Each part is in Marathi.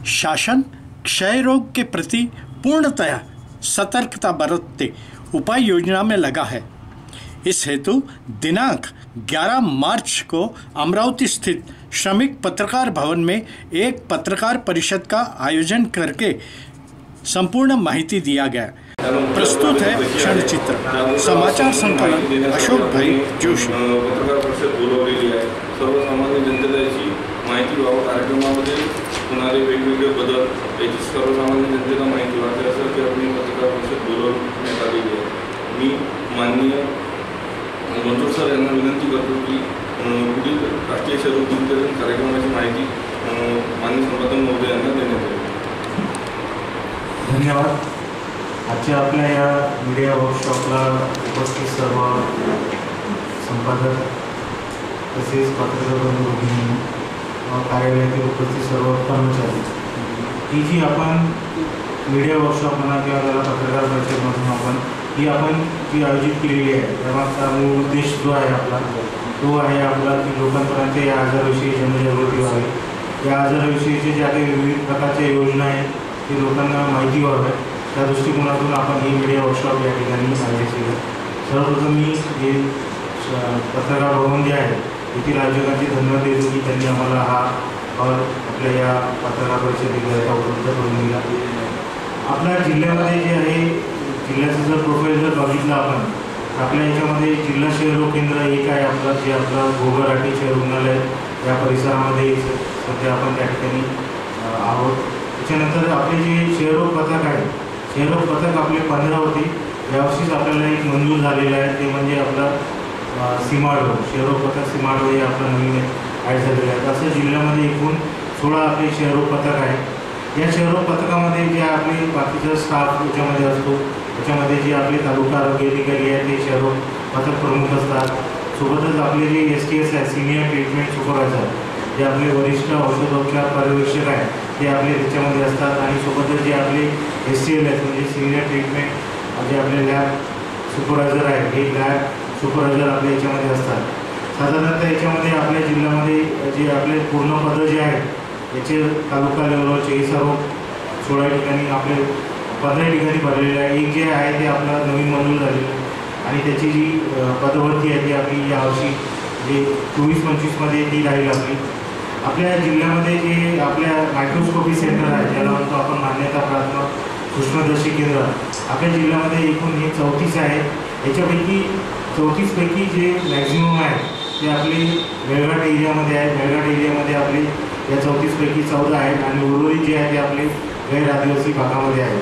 शासन क्षय रोग के प्रति पूर्णतः सतर्कता बरतते उपाय योजना में लगा है। इस हेतु दिनांक 11 मार्च को अमरावती स्थित श्रमिक पत्रकार भवन में एक पत्रकार परिषद का आयोजन करके संपूर्ण माहिती दिया गया। प्रस्तुत है क्षण चित्र। समाचार संकलन अशोक भाई जोशी। पत्रकार परिषद बोलवलेली आहे। सर्वसामान्य जनतेची माहिती व्हावी, कार्यक्रमामध्ये होणारे वेगवेगळे बदल याची सर्वसामान्य जनतेला माहिती व्हावी यासाठी आम्ही पत्रकार परिषद बोलवण्यात आलेली आहे। मी माननीय मंजूर सर यांना विनंती करतो की पुढील राष्ट्रीय क्षय रोग दिनाच्या कार्यक्रमाची माहिती माननीय संपादक महोदय यांना देण्यात येईल। धन्यवाद। आजच्या आपल्या या मीडिया वर्कशॉपला उपस्थित सर्व संपादक तसेच पत्रकार बंधू कार्यालयातील उपस्थित सर्व कर्मचारी, ही जी आपण मीडिया वर्कशॉप म्हणा किंवा त्याला पत्रकार परिषद म्हणून आपण जी आयोजित केलेली आहे त्यामागचा मूळ उद्देश जो आहे आपला तो आहे आपला की लोकांपर्यंत या आजाराविषयी जनजागृती व्हावी, या आजाराविषयीचे ज्या काही विविध प्रकारच्या योजना आहेत ते लोकांना माहिती व्हाव्या, त्या दृष्टिकोनातून आपण ही मीडिया वर्कशॉप या ठिकाणी आयोजित केलं। सर्वप्रथम मी हे पत्रकार भवन जे आहे येथील आयोजकांचे धन्यवाद देतो की त्यांनी आम्हाला हा हॉल आपल्या या पत्रकार परिषदेकरिता उपलब्ध करून दिला। आपल्या जिल्ह्यामध्ये जे आहे जिल्ह्याचं जर प्रोफाईल जर बघितलं आपण आपल्या याच्यामध्ये जिल्हा क्षयरोग केंद्र एक आहे आपलं, जे आपलं गोगरहाटी क्षय रुग्णालय या परिसरामध्ये सध्या आपण त्या ठिकाणी आहोत। त्याच्यानंतर आपले जे क्षयरोग पथक आहे, क्षयरोग पथक आपले 15 होते, यावर्षीच आपल्याला एक मंजूर झालेलं आहे ते म्हणजे आपलं सीमाडो क्षयरोग पथक सीमाडो हे आपलं नवीन ॲड झालेलं आहे। असं जिल्ह्यामध्ये एकूण 16 आपले क्षयरोग पथक आहे। या क्षयरोग पथकामध्ये जे आपले बाकीचा स्टाफ याच्यामध्ये असतो त्याच्यामध्ये जे आपले तालुका आरोग्य अधिकारी आहेत ते क्षयरोग पथक प्रमुख असतात। सोबतच आपले जे STS आहे सिनियर ट्रीटमेंट सुपरवायझर जे आपले वरिष्ठ औषधोपचार पर्यवेक्षक आहे ते आपले त्याच्यामध्ये असतात आणि सोबतच जे आपले STL आहेत म्हणजे सिनियर ट्रीटमेंट जे आपले लॅब सुपरवायझर आहे हे लॅब सुपरवायझर आपल्या याच्यामध्ये असतात। साधारणतः याच्यामध्ये आपल्या जिल्ह्यामध्ये जे आपले पूर्ण पदं जे आहेत याचे तालुका लेवलचे हे सर्व 16 ठिकाणी आपले 15 ठिकाणी भरलेले आहे। एक जे आहे ते आपलं नवीन मंजूर झालेलं आहे आणि त्याची जी पदभरती आहे ती आपली यावर्षी जे 24-25मध्ये ती राहील आपली। आपल्या जिल्ह्यामध्ये जे आपल्या मायक्रोस्कोपी सेंटर आहे ज्याला म्हणतो आपण मान्यताप्राप्त सूक्ष्मदर्शी केंद्र आपल्या जिल्ह्यामध्ये एकूण हे 34 आहे। याच्यापैकी 34 पैकी जे मॅक्झिमम आहे ते आपले मेळघाट एरियामध्ये आहे। मेळघाट एरियामध्ये आपले या 34 पैकी 14 आहेत आणि उर्वरित जे आहे ते आपले गैर आदिवासी भागामध्ये आहे।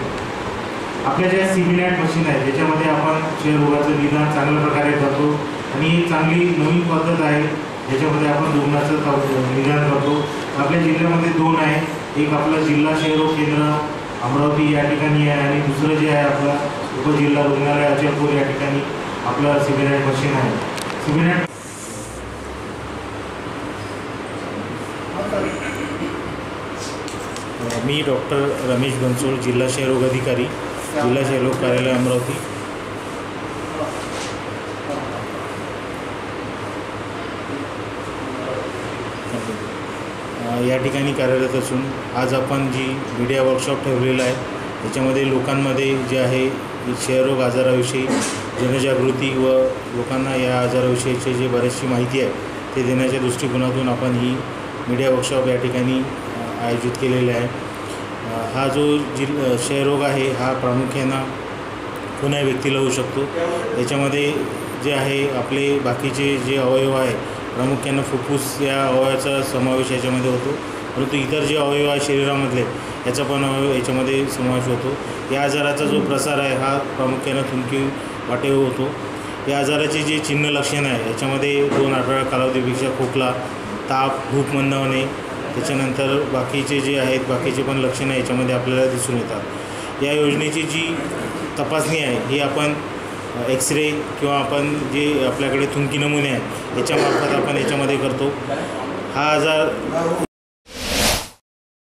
आपल्या ज्या CBNAT मशीन आहे त्याच्यामध्ये आपण क्षयरोगाचं निदान चांगल्या प्रकारे करतो आणि एक चांगली नवीन पद्धत आहे ज्याच्यामध्ये आपण रुग्णाचं निदान करतो। आपल्या जिल्ह्यामध्ये 2 आहे, एक आपलं जिल्हा क्षयरोग केंद्र अमरावती या ठिकाणी आहे आणि दुसरं जे आहे आपलं उपजिल्हा रुग्णालय अचलपूर या ठिकाणी आपलं CBNAT मशीन आहे। CBNAT मी डॉक्टर रमेश बनसोड, जिल्हा क्षयरोग अधिकारी, जिल्हा क्षयरोग कार्यालय अमरावती। या ठिकाणी कार्यरत असून आज आपण जी मीडिया वर्कशॉप ठेवलेला आहे त्याच्यामध्ये लोकांमध्ये जे आहे क्षयरोग आजाराविषयी जनजागृती व लोकांना या आजाराविषयीचे जे बरीचशी माहिती आहे ते देण्याच्या दृष्टिकोनातून आपण ही मीडिया वर्कशॉप या ठिकाणी आयोजित केलेला आहे। हा जो क्षयरोग आहे हा प्रामुख्यानं कोण्या व्यक्तीला होऊ शकतो। याच्यामध्ये जे आहे आपले बाकीचे जे अवयव आहे प्रामुख्यानं फुफ्फुस या अवयवाचा समावेश याच्यामध्ये होतो, परंतु इतर जे अवयव आहे शरीरामधले याचा पण अवयव याच्यामध्ये समावेश होतो। या आजाराचा जो प्रसार आहे हा प्रामुख्यानं थुंकी वाटेवर होतो। या आजाराचे जे चिन्ह लक्षण आहे याच्यामध्ये 2 आठवड्या कालावधीपेक्षा खोकला, ताप, भूक मंद होणे, त्याच्यानंतर बाकीचे जे आहेत बाकीचे पण लक्षणं याच्यामध्ये आपल्याला दिसून येतात। या योजनेची जी तपासणी आहे ही आपण एक्सरे किंवा आपण जे आपल्याकडे थुंकी नमुने आहेत याच्यामार्फत आपण याच्यामध्ये करतो। हा आजार